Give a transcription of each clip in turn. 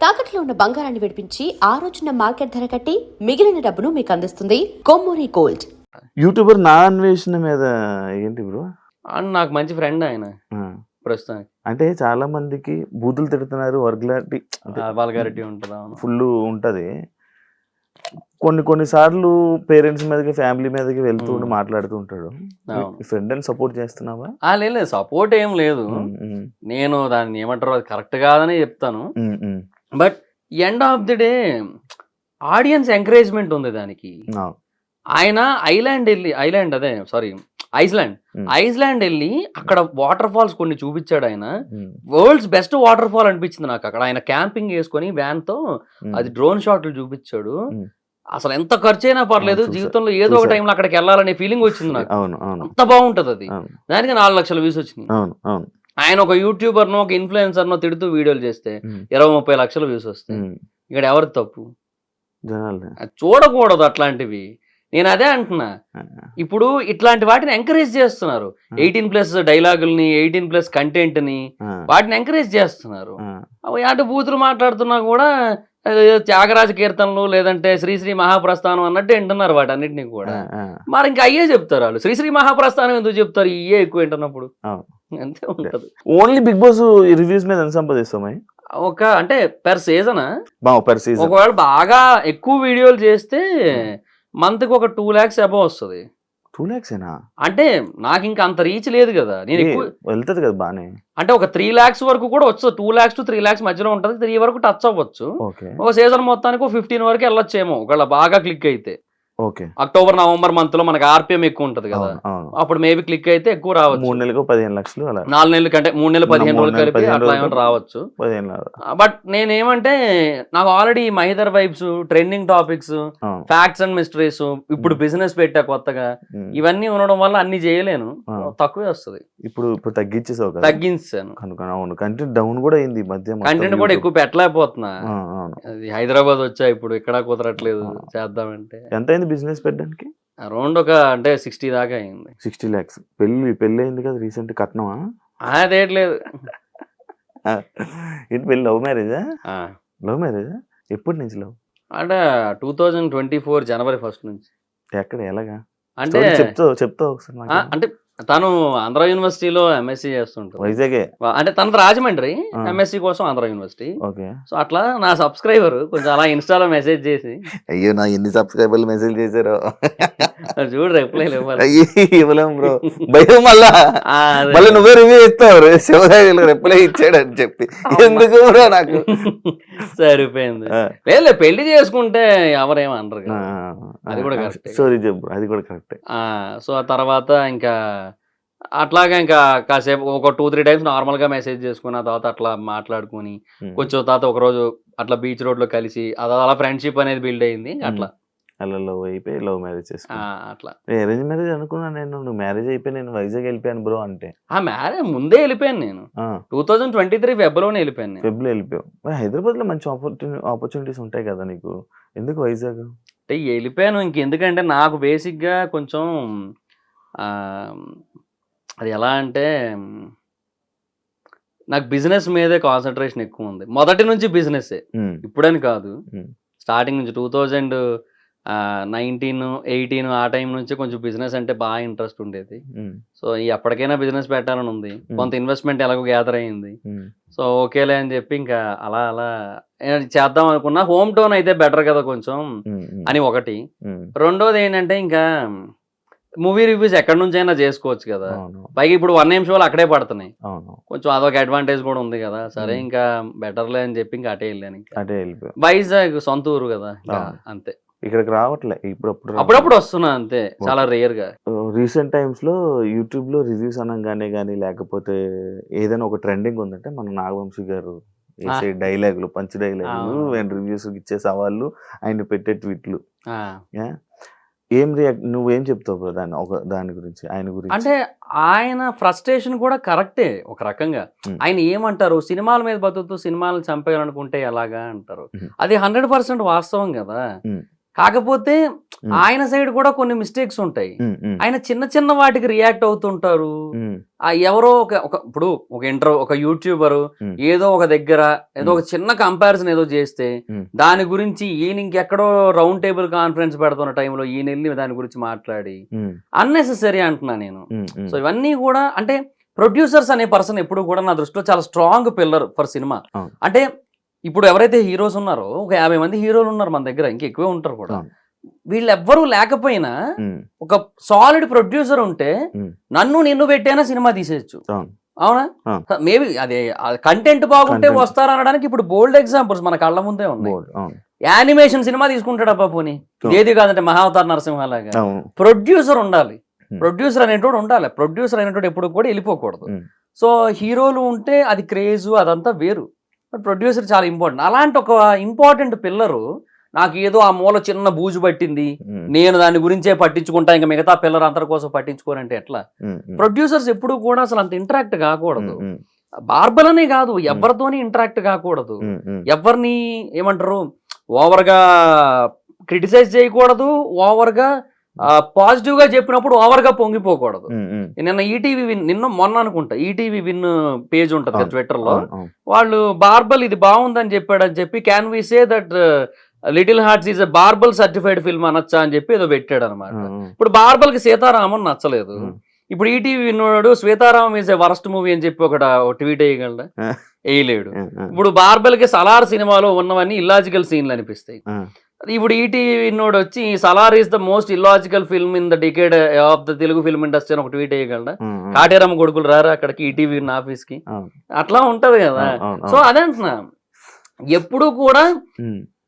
తాకట్లో ఉన్న బంగారాన్ని విడిపించి ఆ రోజున మార్కెట్ ధర కట్టి మిగిలిన డబ్బును మీకు అందిస్తుంది కొమ్మూరి గోల్డ్. యూట్యూబర్ నా అన్వేషణ మీద ఏంటి బ్రో? నాకు మంచి ఫ్రెండ్ ఆయన ప్రస్తుతానికి. అంటే చాలా మందికి బూతులు తిడుతున్నారు, వల్గారిటీ ఉంటుంది, ఫుల్ ఉంటది. కొన్ని సార్లు పేరెంట్స్ మీదకి, ఫ్యామిలీ మీదకి వెళ్తూ ఉండి మాట్లాడుతూ ఉంటాడు. ఫ్రెండ్ అని సపోర్ట్ చేస్తున్నావా? లేదు, సపోర్ట్ ఏం లేదు. నేను దాన్ని ఏమంటారు, అది కరెక్ట్ కాదని చెప్తాను. But end of the day audience encouragement ఉంది దానికి. ఆయన ఐస్లాండ్ వెళ్ళి అక్కడ వాటర్ ఫాల్స్ కొన్ని చూపించాడు. ఆయన వరల్డ్స్ బెస్ట్ వాటర్ ఫాల్ అనిపించింది నాకు. అక్కడ ఆయన క్యాంపింగ్ వేసుకొని వ్యాన్ తో అది డ్రోన్ షాట్లు చూపించాడు. అసలు ఎంత ఖర్చు అయినా పర్లేదు, జీవితంలో ఏదో ఒక టైంలో అక్కడికి వెళ్ళాలనే ఫీలింగ్ వచ్చింది నాకు. అంత బాగుంటది అది. దానికి 4 లక్షల వ్యూస్ వచ్చినాయి. ఆయన ఒక యూట్యూబర్ నో, ఒక ఇన్ఫ్లుయెన్సర్ నో తిడుతూ వీడియోలు చేస్తే 20-30 లక్షల వ్యూస్ వస్తాయి. ఇక్కడ ఎవరి తప్పు? చూడకూడదు అట్లాంటివి. నేను అదే అంటున్నా. ఇప్పుడు ఇట్లాంటి వాటిని ఎంకరేజ్ చేస్తున్నారు. 18+ డైలాగుల్ని, 18+ కంటెంట్ ని, వాటిని ఎంకరేజ్ చేస్తున్నారు. అంటే బూతులు మాట్లాడుతున్నా కూడా త్యాగరాజ కీర్తనలు లేదంటే శ్రీశ్రీ మహాప్రస్థానం అన్నట్టు వింటున్నారు వాటన్నిటిని కూడా. మరి ఇంకా అయ్యే చెప్తారు వాళ్ళు. శ్రీశ్రీ మహాప్రస్థానం ఎందుకు చెప్తారు? ఇయ్యే ఎక్కువ వింటున్నప్పుడు అంతే ఉంటది. ఓన్లీ బిగ్ బాస్ రివ్యూస్ మీద ఎంత సంపాదిస్తాం? అంటే పెర్ సీజన్ ఒకవేళ బాగా ఎక్కువ వీడియోలు చేస్తే మంత్ కి ఒక 2 lakhs అబౌవ్ వస్తుంది. 2 lakhs అంటే నాకు ఇంకా అంత రీచ్ లేదు కదా. నేను ఎక్కువ వెళ్తుంది కదా బానే. అంటే ఒక 3 lakhs వరకు కూడా వచ్చు. 2 lakhs to 3 lakhs మధ్యలో ఉంటది. 3 వరకు టచ్ అవ్వచ్చు. ఒక సీజన్ మొత్తానికి 15 వరకు వెళ్ళొచ్చేమో ఒకవేళ బాగా క్లిక్ అయితే. అక్టోబర్ నవంబర్ మంత్ లో మనకి ఆర్పిఎం ఎక్కువ ఉంటది కదా, అప్పుడు మేబీ క్లిక్ అయితే ఎక్కువ రావచ్చు. 3 నెలలకు 15 లక్షలు, 4 నెలల కంటే 3 నెలలు 15 రోజులు కలిపి అట్లా ఏమైనా రావచ్చు. బట్ నేనేమంటే నాకు already Mahidhar vibes, trending topics, facts and mysteries, ఇప్పుడు బిజినెస్ పెట్టా కొత్తగా, ఇవన్నీ ఉండడం వల్ల అన్ని చేయలేను, తక్కువే వస్తుంది. ఇప్పుడు తగ్గించాను. కంటెంట్ డౌన్ కూడా అయింది ఈ మధ్య. కంటెంట్ కూడా ఎక్కువ పెట్టలేకపోతున్నా. అది హైదరాబాద్ వచ్చా, ఇప్పుడు ఇక్కడ కుదరట్లేదు చేద్దామంటే. ఎంత బిజినెస్ పెట్టడానికి? అరౌండ్ ఒక అంటే 60 దాకా అయింది. 60 lakhs. పెళ్లి అయింది కదా రీసెంట్. కట్నమా? అదేట్లేదు. ఏంటి పెళ్లి? లవ్ మ్యారేజా? ఎప్పటి నుంచి లవ్? అంటే 2024 జనవరి 1st నుంచి. ఎక్కడ, ఎలాగా అంటే చెప్తావు ఒకసారి? అంటే తను ఆంధ్ర యూనివర్సిటీలో ఎంఎస్సీ చేస్తుంటారు. వైజాగే అంటే తన రాజమండ్రి, ఎంఎస్సీ కోసం ఆంధ్ర యూనివర్సిటీ. సో అట్లా నా సబ్స్క్రైబర్ కొంచెం అలా ఇన్స్టాలో మెసేజ్ చేసి, అయ్యో నా ఎన్ని సబ్స్క్రైబర్లు మెసేజ్ చేశారో చూడు, రిప్లై ఇవ్వలేం బ్రో, భయం. మళ్ళీ నువ్వే రివ్యూ ఇస్తావు, శివరాజు రిప్లై ఇచ్చాడు అని చెప్పి. ఎందుకు బ్రో? నాకు సరిపోయింది. లేదు, పెళ్లి చేసుకుంటే ఎవరేమనరు కదా, అది కూడా కరెక్ట్. సారీ చెప్పు, అది కూడా కరెక్ట్. సో ఆ తర్వాత ఇంకా అట్లాగా ఇంకా కాసేపు ఒక 2-3 టైమ్స్ నార్మల్ గా మెసేజ్ చేసుకుని, ఆ తర్వాత అట్లా మాట్లాడుకుని కొంచెం తర్వాత ఒక రోజు అట్లా బీచ్ రోడ్ లో కలిసి అలా ఫ్రెండ్షిప్ అనేది బిల్డ్ అయింది. అట్లా లవ్ అయిపోయి లవ్ మ్యారేజ్ అట్లా అరేంజ్ మ్యారేజ్ అనుకున్నా నేను. నువ్వు మ్యారేజ్ అయిపోయి నేను వైజాగ్ వెళ్ళిపోయాను బ్రో అంటే. మ్యారేజ్ ముందే వెళ్ళిపోయాను నేను. 2023 ఫెబ్లోనే వెళ్ళిపోయాను. ఫెబ్లో వెళ్ళిపోయావు. హైదరాబాద్ లో మంచి ఆపర్చునిటీస్ ఉంటాయి కదా నీకు, ఎందుకు వైజాగ్? అంటే వెళ్ళిపోయాను ఇంకెందుకంటే నాకు బేసిక్ గా కొంచెం అది ఎలా అంటే నాకు బిజినెస్ మీదే కాన్సన్ట్రేషన్ ఎక్కువ ఉంది. మొదటి నుంచి బిజినెస్, ఇప్పుడని కాదు, స్టార్టింగ్ నుంచి 2019, 18 ఆ టైం నుంచి కొంచెం బిజినెస్ అంటే బాగా ఇంట్రెస్ట్ ఉండేది. సో ఎప్పటికైనా బిజినెస్ పెట్టాలని ఉంది. కొంత ఇన్వెస్ట్మెంట్ ఎలాగో గ్యాదర్ అయింది. సో ఓకేలే అని చెప్పి ఇంకా అలా చేద్దాం అనుకున్నా. హోమ్ టౌన్ అయితే బెటర్ కదా కొంచెం అని ఒకటి. రెండోది ఏంటంటే ఇంకా మూవీ రివ్యూస్ ఎక్కడి నుంచి అయినా చేసుకోవచ్చు కదా. పైగా ఇప్పుడు 1 AM షోలు అక్కడే పడుతున్నాయి, కొంచెం అదొక అడ్వాంటేజ్ కూడా ఉంది కదా. సరే ఇంకా బెటర్లే అని చెప్పి ఇంకా అటే వెళ్ళాను. ఇంకా వైజాగ్ సొంత ఊరు కదా, అంతే. ఇక్కడికి రావట్లే అప్పుడప్పుడు వస్తున్నా అంతే, చాలా రేర్ గా. రీసెంట్ టైమ్స్ లో యూట్యూబ్ లో రివ్యూస్ అనగానే కానీ లేకపోతే ఏదైనా ఒక ట్రెండింగ్ ఉందంటే మన నాగవంశీ గారు వేసే డైలాగులు, పంచ్ డైలాగులు అండ్ రివ్యూస్ ఇచ్చే సవాళ్ళు, ఆయన పెట్టే ట్వీట్లు. నువ్వేం చెప్తావు దాని గురించి, ఆయన గురించి? అంటే ఆయన ఫ్రస్ట్రేషన్ కూడా కరెక్టే ఒక రకంగా. ఆయన ఏమంటారు, సినిమాల మీద బతుకుతూ సినిమాలను చంపేయాలనుకుంటే ఎలాగా అంటారు. అది 100% వాస్తవం కదా. కాకపోతే ఆయన సైడ్ కూడా కొన్ని మిస్టేక్స్ ఉంటాయి. ఆయన చిన్న చిన్న వాటికి రియాక్ట్ అవుతుంటారు. ఎవరో ఇప్పుడు ఒక యూట్యూబర్ ఏదో ఒక దగ్గర ఏదో ఒక చిన్న కంపారిజన్ ఏదో చేస్తే దాని గురించి ఈయన ఇంకెక్కడో రౌండ్ టేబుల్ కాన్ఫరెన్స్ పెడుతున్న టైంలో ఈయన వెళ్ళి దాని గురించి మాట్లాడి అన్నెసెసరీ అంటున్నా నేను. సో ఇవన్నీ కూడా అంటే ప్రొడ్యూసర్స్ అనే పర్సన్ ఎప్పుడు కూడా నా దృష్టిలో చాలా స్ట్రాంగ్ పిల్లర్ ఫర్ సినిమా. అంటే ఇప్పుడు ఎవరైతే హీరోస్ ఉన్నారో ఒక 50 మంది హీరోలు ఉన్నారు మన దగ్గర, ఇంకా ఎక్కువే ఉంటారు కూడా. వీళ్ళెవ్వరూ లేకపోయినా ఒక సాలిడ్ ప్రొడ్యూసర్ ఉంటే నిన్ను పెట్టైనా సినిమా తీసేయచ్చు. అవునా? మేబీ అదే కంటెంట్ బాగుంటే వస్తారు అనడానికి ఇప్పుడు బోల్డ్ ఎగ్జాంపుల్స్ మన కళ్ళ ముందే ఉన్నాయి. యానిమేషన్ సినిమా తీసుకుంటాడు అబ్బా పోనీ, ఏది కాదంటే మహావతార్ నరసింహలాగా. ప్రొడ్యూసర్ ఉండాలి, ప్రొడ్యూసర్ అనేటోడు ఉండాలి. ప్రొడ్యూసర్ అనేటోడు ఎప్పుడు కూడా వెళ్ళిపోకూడదు. సో హీరోలు ఉంటే అది క్రేజు అదంతా వేరు, బట్ ప్రొడ్యూసర్ చాలా ఇంపార్టెంట్. అలాంటి ఒక ఇంపార్టెంట్ పిల్లరు నాకు ఏదో ఆ మూల చిన్న బూజు పట్టింది, నేను దాని గురించే పట్టించుకుంటా, ఇంకా మిగతా పిల్లలు అందరి కోసం పట్టించుకోరంటే ఎట్లా? ప్రొడ్యూసర్స్ ఎప్పుడు కూడా అసలు అంత ఇంటరాక్ట్ కాకూడదు. బార్బలనే కాదు, ఎవరితోని ఇంటరాక్ట్ కాకూడదు, ఎవరిని ఏమంటారు ఓవర్ గా క్రిటిసైజ్ చేయకూడదు, ఓవర్ గా పాజిటివ్ గా చెప్పినప్పుడు ఓవర్ గా పొంగిపోకూడదు. నిన్న ఈటీవీ నిన్న మొన్న అనుకుంటా ఈటీవీ విన్ పేజ్ ఉంటది కదా ట్విట్టర్ లో, వాళ్ళు బార్బల్ ఇది బాగుందని చెప్పాడని చెప్పి can we say that Little Hearts is a verbal certified film అనొచ్చా అని చెప్పి ఏదో పెట్టాడు అనమాట. ఇప్పుడు బార్బల్ కి సీతారామన్ నచ్చలేదు, ఇప్పుడు ఈటీవీ విన్నాడు Sitaramam is a worst movie అని చెప్పి ఒక ట్వీట్ వేయగలడా? వేయలేడు. ఇప్పుడు బార్బల్ కి సలార్ సినిమాలో ఉన్నవన్నీ ఇల్లాజికల్ సీన్లు అనిపిస్తాయి. ఇప్పుడు ఈటీవీ విన్నోడు వచ్చి Salaar is the most illogical film in the decade of the Telugu film industry అని ఒక ట్వీట్ వేయగలడా? కాటేరమ్మ కొడుకులు రారా అక్కడికి ఈటీవీ విన్ ఆఫీస్ కి? అట్లా ఉంటది కదా. సో అదే అంటున్నా, ఎప్పుడు కూడా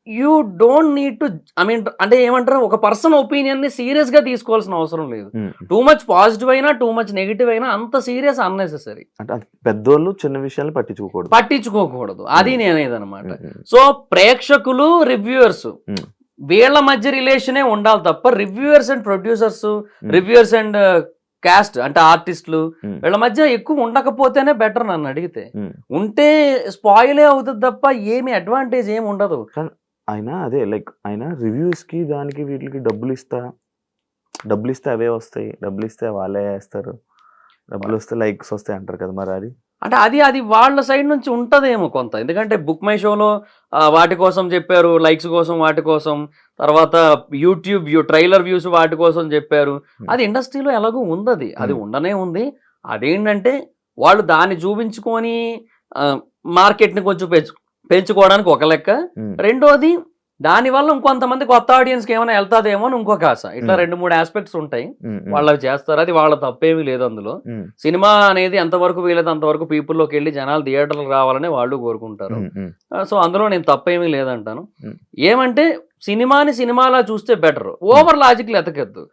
యూ డోంట్ నీడ్ టు అంటే ఏమంటారు, ఒక పర్సన్ ఒపీనియన్ ని సీరియస్ గా తీసుకోవాల్సిన అవసరం లేదు. టూ మచ్ పాజిటివ్ అయినా టూ మచ్ నెగిటివ్ అయినా అంత సీరియస్ అన్నెసెసరీ. పెద్దోళ్ళు చిన్న విషయాలు పట్టించుకోకూడదు అది నేనేదనమాట. సో ప్రేక్షకులు రివ్యూవర్స్ వీళ్ళ మధ్య రిలేషనే ఉండాలి తప్ప reviewers and producers, reviewers and caste అంటే ఆర్టిస్టులు వీళ్ళ మధ్య ఎక్కువ ఉండకపోతేనే బెటర్ నన్ను అడిగితే. ఉంటే స్పాయిలే అవుతుంది తప్ప ఏమి అడ్వాంటేజ్ ఏమి ఉండదు. ఆయన అదే లైక్ ఆయన రివ్యూస్ కి దానికి వీటికి డబ్బులు ఇస్తే అవే వస్తాయి, డబ్బులు ఇస్తే వాళ్ళే వేస్తారు, డబ్బులు వస్తే లైక్స్ వస్తాయి అంటారు కదా. మరి అది అది వాళ్ళ సైడ్ నుంచి ఉంటదేమో కొంత, ఎందుకంటే బుక్ మై షోలో వాటి కోసం చెప్పారు, లైక్స్ కోసం వాటి కోసం, తర్వాత యూట్యూబ్ ట్రైలర్ వ్యూస్ వాటి కోసం చెప్పారు. అది ఇండస్ట్రీలో ఎలాగో ఉంది, అది ఉండనే ఉంది. అదేంటంటే వాళ్ళు దాన్ని చూపించుకొని మార్కెట్ని కొంచెం పెంచుకోవడానికి ఒక లెక్క, రెండోది దానివల్ల ఇంకొంతమంది కొత్త ఆడియన్స్కి ఏమైనా వెళ్తాదేమో అని ఇంకొక ఆశ. ఇట్లా 2-3 ఆస్పెక్ట్స్ ఉంటాయి, వాళ్ళకి చేస్తారు. అది వాళ్ళ తప్పేమీ లేదు అందులో. సినిమా అనేది ఎంతవరకు వీలైతే అంతవరకు పీపుల్లోకి వెళ్ళి జనాలు థియేటర్లకు రావాలని వాళ్ళు కోరుకుంటారు. సో అందులో నేను తప్పేమీ లేదంటాను. ఏమంటే సినిమాని సినిమాలా చూస్తే బెటర్, ఓవర్ లాజిక్లు ఎతకెద్దు.